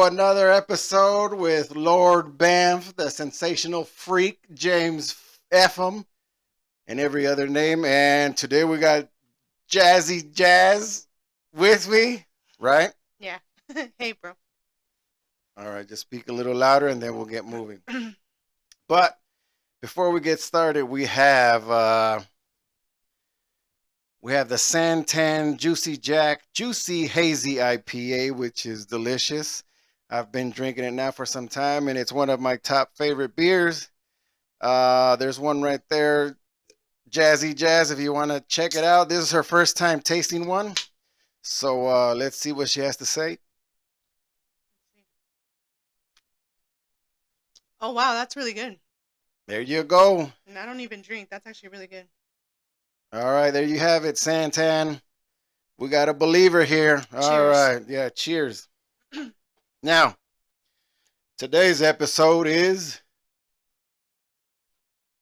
go. Another episode with Lord BAMF, the sensational freak, James Epham, and every other name. And today we got Jazzy Jazz with me, right? Yeah. Hey, bro. All right, just speak a little louder and then we'll get moving. But before we get started, we have the Santan JuicyJack Juicy Hazy IPA, which is delicious. I've been drinking it now for some time, and it's one of my top favorite beers. There's one right there, Jazzy Jazz, if you want to check it out. This is her first time tasting one. So let's see what she has to say. Oh, wow. That's really good. There you go. And I don't even drink. That's actually really good. All right, there you have it, Santan. We got a believer here. All Cheers. right, yeah, cheers. Now, today's episode is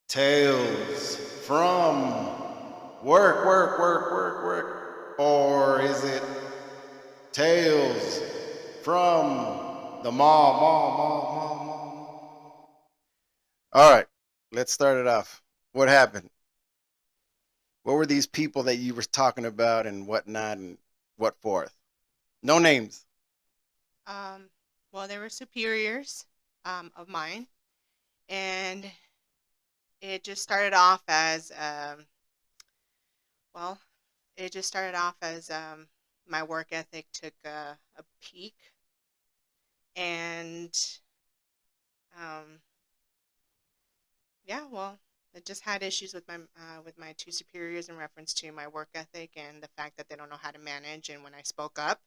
Tales from work. Or is it Tales from the mall? All right, let's start it off. What happened? What were these people that you were talking about and whatnot and what forth? No names. Um, well, they were superiors of mine. And it just started off as, well, it just started off as my work ethic took a peak. And, um, yeah, well, I just had issues with my two superiors in reference to my work ethic and the fact that they don't know how to manage. And when I spoke up,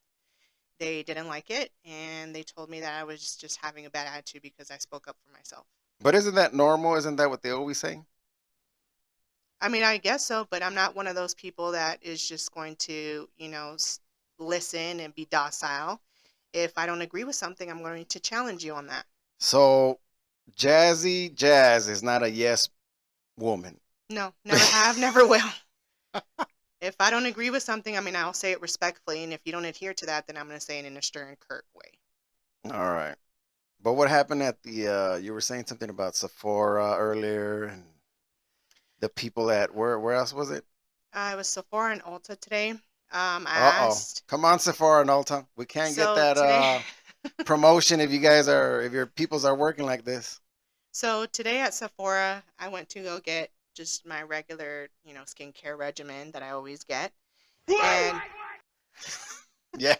they didn't like it, and they told me that I was just having a bad attitude because I spoke up for myself. But isn't that normal? Isn't that what they always say? I mean, I guess so, but I'm not one of those people that is just going to, listen and be docile. If I don't agree with something, I'm going to challenge you on that. So, Jazzy Jazz is not a yes woman. No, never have, never will. If I don't agree with something, I mean, I'll say it respectfully, and if you don't adhere to that, then I'm going to say it in a stern, curt way. All right. But what happened at the you were saying something about Sephora earlier and the people at where else was it? I was Sephora and Ulta today. I Uh-oh. asked, Come on, Sephora and Ulta. We can't get so that today, promotion if your peoples are working like this. so today at Sephora, I went to go get just my regular, skincare regimen that I always get. And Yeah.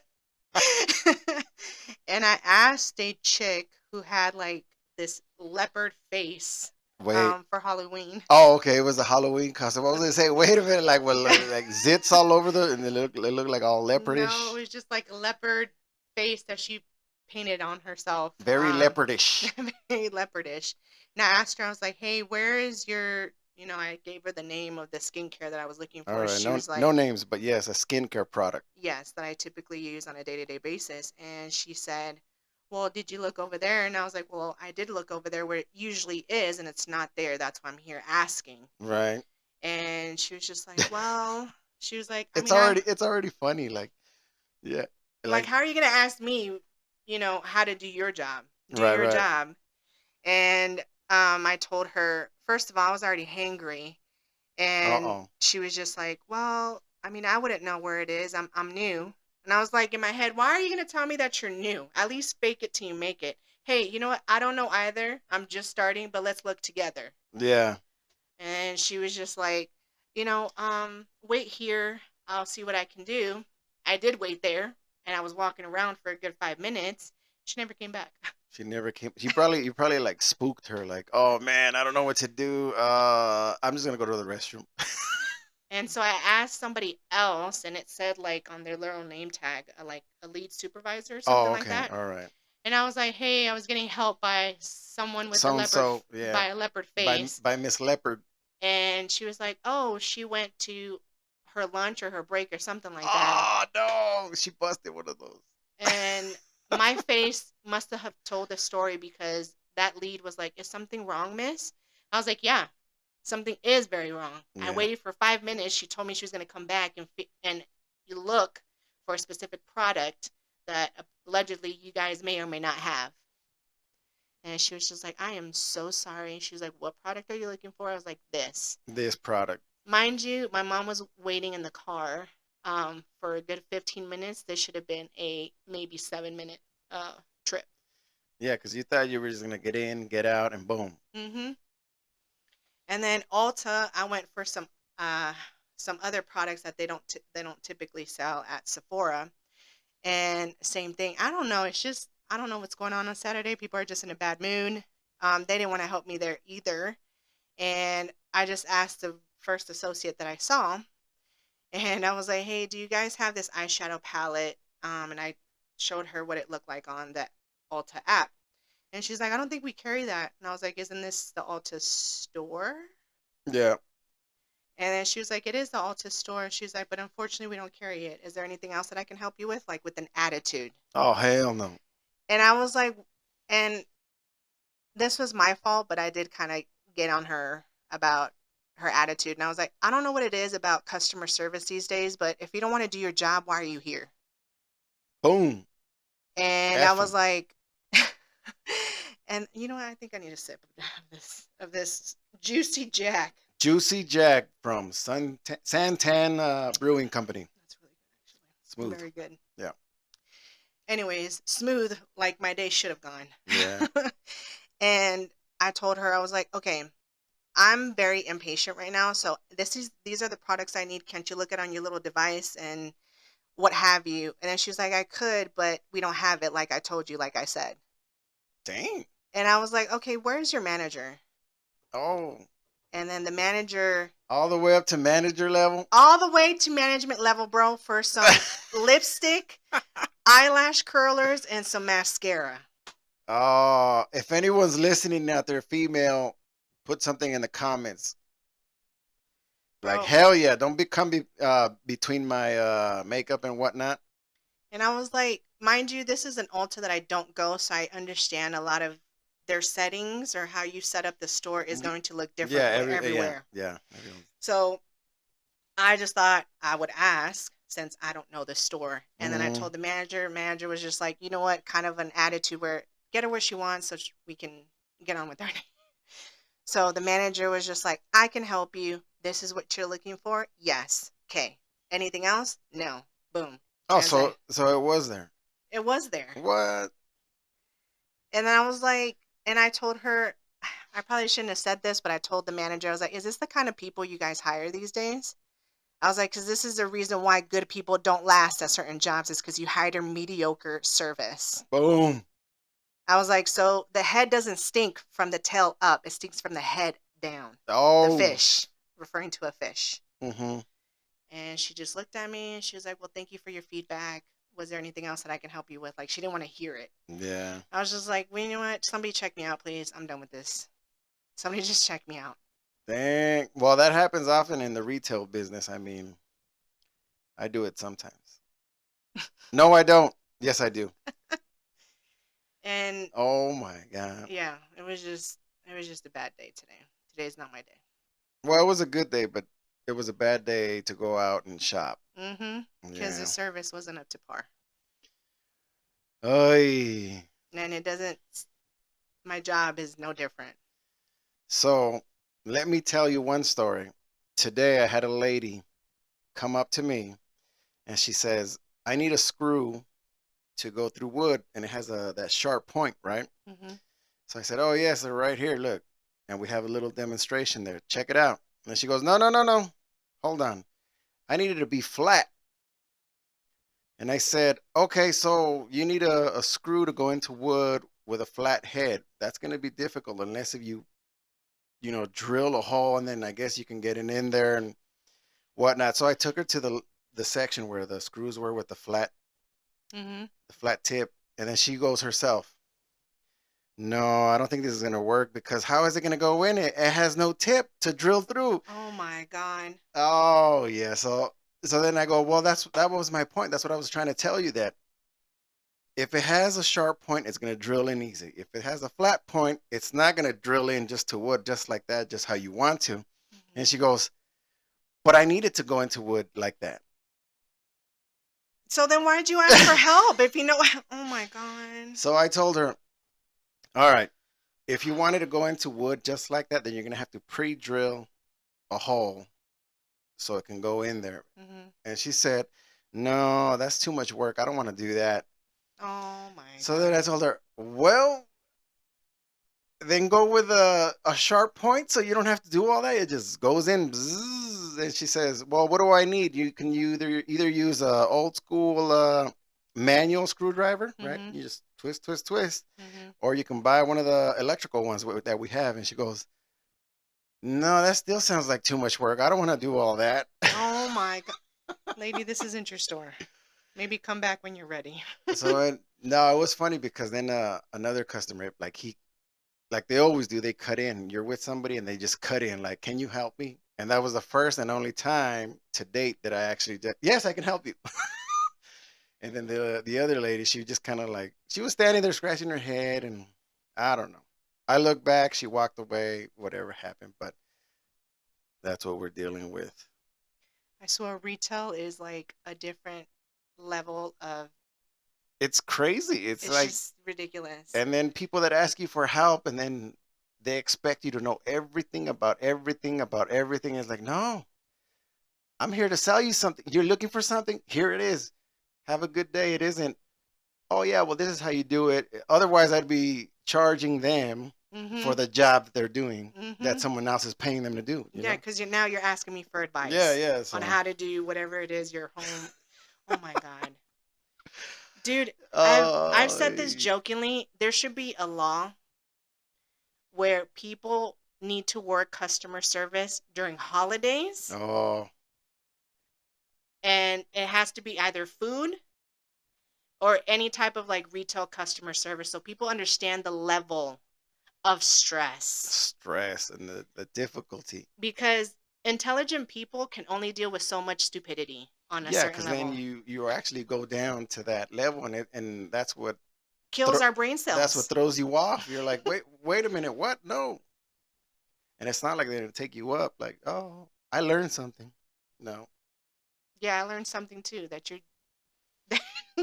and I asked a chick who had like this leopard face Wait. for Halloween. Oh, okay. It was a Halloween costume. I was gonna say, wait a minute, like what, like zits all over and they look like all No, it leopardish, was just like a leopard face that she painted on herself. very leopardish. Very leopardish. And I asked her, I was like, hey, where is your, I gave her the name of the skincare that I was looking All for. right, She no was like, no names, but yes, a skincare product. yes, that I typically use on a day-to-day basis. And she said, well, did you look over there? And I was like, well, I did look over there where it usually is, and it's not there. That's why I'm here asking. Right. And she was just like, well, she was like, I It's mean, I already funny. Like, yeah, like, like how are you gonna ask me, how to do your job? Do right, your right. job. And I told her, first of all, I was already hangry, Uh and oh. she was just like, well, I mean, I wouldn't know where it is. I'm new. And I was like in my head, why are you gonna tell me that you're new? At least fake it till you make it. Hey, you know what? I don't know either. I'm just starting, but let's look together. Yeah. And she was just like, wait here. I'll see what I can do. I did wait there, and I was walking around for a good 5 minutes. She never came back. She never came. You probably like spooked her. Like, oh man, I don't know what to do. I'm just gonna go to the restroom. And so I asked somebody else, and it said like on their little name tag, like a lead supervisor or something Oh, like okay. that. All right. And I was like, hey, I was getting help by someone with a So and so, yeah. by a leopard By face. by Miss Leopard. And she was like, oh, she went to her lunch or her break or something like that. Oh no, she busted one of those. And my face must have told the story because that lead was like, is something wrong, miss? I was like, yeah, something is very wrong. I Yeah. waited for 5 minutes. She told me she was going to come back and you look for a specific product that allegedly you guys may or may not have. And she was just like, I am so sorry. She was like, what product are you looking for? I was like, this. This product. Mind you, my mom was waiting in the car for a good 15 minutes. This should have been a maybe 7 minute trip. Yeah, because you thought you were just gonna get in, get out, and boom. Mm-hmm. And then Ulta, I went for some other products that they don't typically sell at Sephora. And same thing. I don't know. It's just I don't know what's going on Saturday. People are just in a bad mood. They didn't want to help me there either. And I just asked the first associate that I saw, and I was like, "Hey, do you guys have this eyeshadow palette?" And I showed her what it looked like on the Ulta app. And she's like, "I don't think we carry that." And I was like, "Isn't this the Ulta store?" Yeah. And then she was like, "It is the Ulta store." She's like, "But unfortunately, we don't carry it. Is there anything else that I can help you with?" Like with an attitude. Oh hell no. And I was like, and this was my fault, but I did kind of get on her about her attitude. And I was like, I don't know what it is about customer service these days, but if you don't want to do your job, why are you here? Boom. And I F was 'em. like, and you know what? I think I need a sip of this Juicy Jack. JuicyJack from Santan Brewing Company. That's really good, actually. Smooth. Very good. Yeah. Anyways, smooth like my day should have gone. Yeah. And I told her, I was like, okay, I'm very impatient right now, so these are the products I need. Can't you look it on your little device and what have you? And then she was like, I could, but we don't have it like I told you, like I said. Dang. And I was like, okay, where's your manager? Oh. And then the manager, All the way up to manager level. all the way to management level, bro, for some lipstick, eyelash curlers, and some mascara. Oh, if anyone's listening out there, female, put something in the comments. Like Bro. hell yeah! Don't between my makeup and whatnot. And I was like, mind you, this is an Ulta that I don't go, so I understand a lot of their settings or how you set up the store is going to look different Yeah, everywhere. yeah. So I just thought I would ask since I don't know the store. And then I told the manager. Manager was just like, you know what, kind of an attitude where get her what she wants so we can get on with our day. So the manager was just like, I can help you. This is what you're looking for. Yes. Okay. Anything else? No. Boom. Oh, so it was there. It was there. What? And then I was like, and I told her, I probably shouldn't have said this, but I told the manager, I was like, is this the kind of people you guys hire these days? I was like, because this is the reason why good people don't last at certain jobs is because you hire mediocre service. Boom. I was like, so the head doesn't stink from the tail up. It stinks from the head down. Oh. The fish, referring to a fish. Mm-hmm. And she just looked at me and she was like, well, thank you for your feedback. Was there anything else that I can help you with? Like, she didn't want to hear it. Yeah. I was just like, well, you know what? Somebody check me out, please. I'm done with this. Somebody just check me out. Dang. Well, that happens often in the retail business. I mean, I do it sometimes. No, I don't. Yes, I do. And oh my God. yeah, it was just a bad day today. Today's not my day. Well, it was a good day, but it was a bad day to go out and shop. Mm-hmm. Because the service wasn't up to par. Oy. And it doesn't. My job is no different. So let me tell you one story. Today I had a lady come up to me and she says, I need a screw to go through wood and it has that sharp point, right? Mm-hmm. So I said, oh yes, they're right here, look. And we have a little demonstration there. Check it out. And then she goes, no. Hold on. I need it to be flat. And I said, okay, so you need a screw to go into wood with a flat head. That's going to be difficult unless if you drill a hole and then I guess you can get it in there and whatnot. So I took her to the section where the screws were with the flat tip. And then she goes herself, no, I don't think this is going to work because how is it going to go in it? It has no tip to drill through. Oh my God. Oh yeah. So then I go, well, that was my point. That's what I was trying to tell you, that if it has a sharp point, it's going to drill in easy. If it has a flat point, it's not going to drill in just to wood, just like that, just how you want to. Mm-hmm. And she goes, but I need it to go into wood like that. So then why'd you ask for help if you know? Oh my god. So I told her, all right, if you wanted to go into wood just like that, then you're gonna have to pre-drill a hole so it can go in there. Mm-hmm. And she said, no, that's too much work. I don't want to do that. Oh my So then I god. told her, well, then go with a sharp point so you don't have to do all that. It just goes in. Bzzz, and she says, well, what do I need? You can either use a old school manual screwdriver, right? Mm-hmm. You just twist, twist, twist. Mm-hmm. Or you can buy one of the electrical ones that we have. And she goes, no, that still sounds like too much work. I don't want to do all that. Oh my god. Lady, this isn't your store. Maybe come back when you're ready. No, it was funny because then another customer, like they always do, they cut in. You're with somebody and they just cut in, like, can you help me? And that was the first and only time to date that I actually did. Yes, I can help you. And then the other lady, she just kind of like, she was standing there scratching her head, and I don't know. I looked back, she walked away, whatever happened, but that's what we're dealing with. I swear retail is like a different level of, It's crazy. It's it's like, just ridiculous. and then people that ask you for help, and then they expect you to know everything about everything about everything. It's like, no, I'm here to sell you something. You're looking for something? Here it is. Have a good day. It isn't, oh, yeah, well, this is how you do it. Otherwise, I'd be charging them for Mm-hmm. the job that they're doing that Mm-hmm. someone else is paying them to do, you Yeah, know? because now you're asking me for Yeah, advice yeah. on So, how to do whatever it is your home. Oh my god. Dude, I've uh, said this jokingly. There should be a law where people need to work customer service during holidays, oh, and it has to be either food or any type of like retail customer service so people understand the level of stress, stress and the difficulty. because intelligent people can only deal with so much stupidity on a Yeah, certain because then level. you actually go down to that level, and Kills thro- our brain that's what cells. throws you off. You're like, wait a minute, what? No. And it's not like they're gonna take you up. Like, oh, I learned something. No, Yeah, I learned something too that you're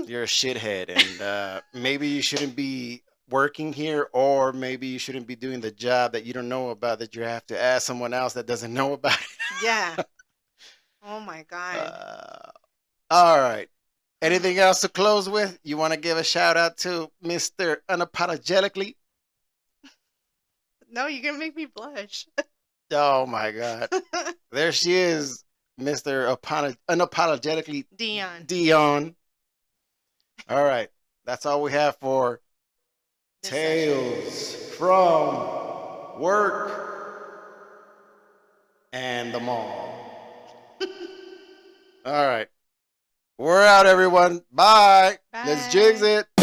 you're a shithead, and maybe you shouldn't be working here, or maybe you shouldn't be doing the job that you don't know about, that you have to ask someone else that doesn't know about yeah. it. Oh my god. uh, all right. Anything else to close with? You want to give a shout out to Mr. Unapologetically? No, you're gonna make me blush. Oh my God. There she is, Mr. Unapologetically Dion. Dion. All right. That's all we have for This session. Tales from Work and the Mall. All right. We're out, everyone. Bye. Let's jigs Bye. it.